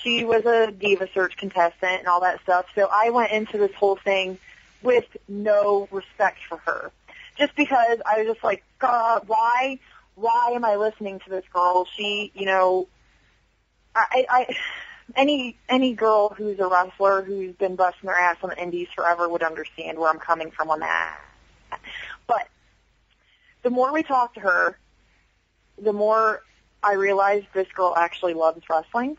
she was a Diva Search contestant and all that stuff. So I went into this whole thing with no respect for her, just because I was just like, God, why am I listening to this girl? She, you know, any girl who's a wrestler who's been busting their ass on the indies forever would understand where I'm coming from on that. But the more we talked to her, the more I realized this girl actually loves wrestling.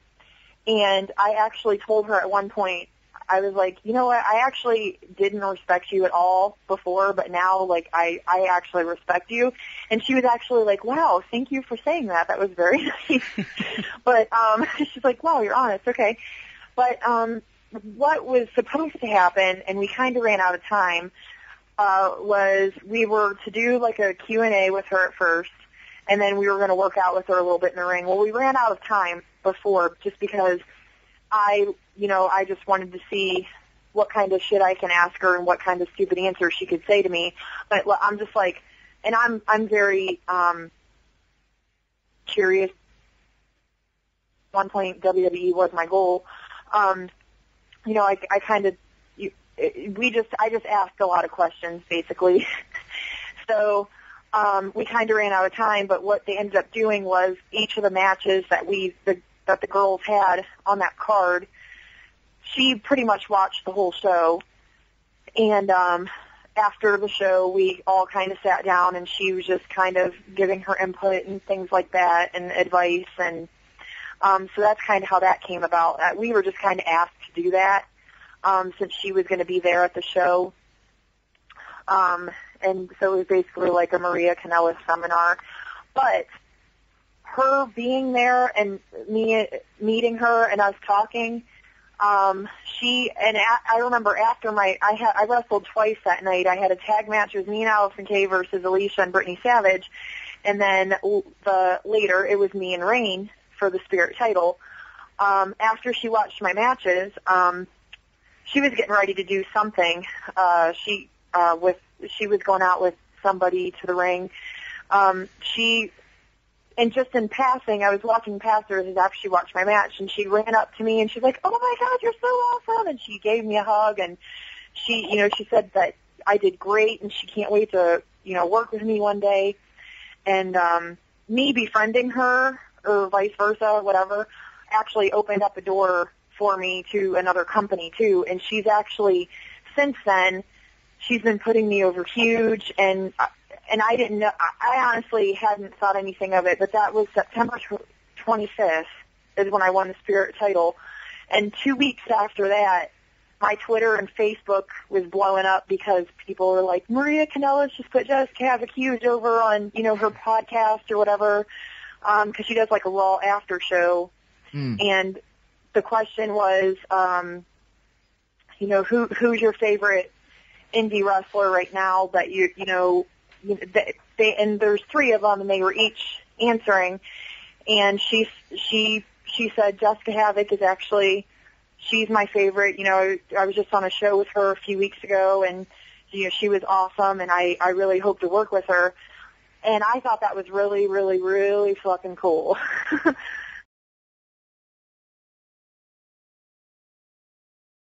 And I actually told her at one point, I was like, you know what, I actually didn't respect you at all before, but now, like, I actually respect you. And she was actually like, wow, thank you for saying that. That was very nice. But she's like, wow, you're honest. Okay. But what was supposed to happen, and we kind of ran out of time, was we were to do, like, a Q&A with her at first, and then we were going to work out with her a little bit in the ring. Well, we ran out of time before just because I just wanted to see what kind of shit I can ask her and what kind of stupid answers she could say to me. But I'm just like, and I'm very curious. At one point, WWE was my goal. I just asked a lot of questions, basically. So we kind of ran out of time, but what they ended up doing was each of the matches that the girls had on that card, she pretty much watched the whole show. And after the show, we all kind of sat down, and she was just kind of giving her input and things like that and advice. And so that's kind of how that came about. We were just kind of asked to do that since she was going to be there at the show. And so it was basically like a Maria Kanellis seminar. But her being there and me meeting her and us talking, I remember after I wrestled twice that night. I had a tag match. It was me and Allison Kay versus Alicia and Brittany Savage. And then later it was me and Rain for the Spirit title. After she watched my matches, she was getting ready to do something. She was going out with somebody to the ring. And just in passing, I was walking past her after she watched my match, and she ran up to me, and she's like, oh, my God, you're so awesome. And she gave me a hug, and she said that I did great, and she can't wait to, work with me one day. And me befriending her, or vice versa, whatever, actually opened up a door for me to another company, too. And she's actually, since then, she's been putting me over huge, and I didn't know. I honestly hadn't thought anything of it, but that was September 25th is when I won the Spirit title. And 2 weeks after that, my Twitter and Facebook was blowing up because people were like, Maria Kanellis just put Jessicka Havok huge over on, her podcast or whatever, because she does like a Raw after show. And the question was, who's your favorite indie wrestler right now that and there's three of them, and they were each answering, and she said Jessicka Havok is actually, she's my favorite. I was just on a show with her a few weeks ago, and she was awesome, and I really hope to work with her. And I thought that was really, really, really fucking cool.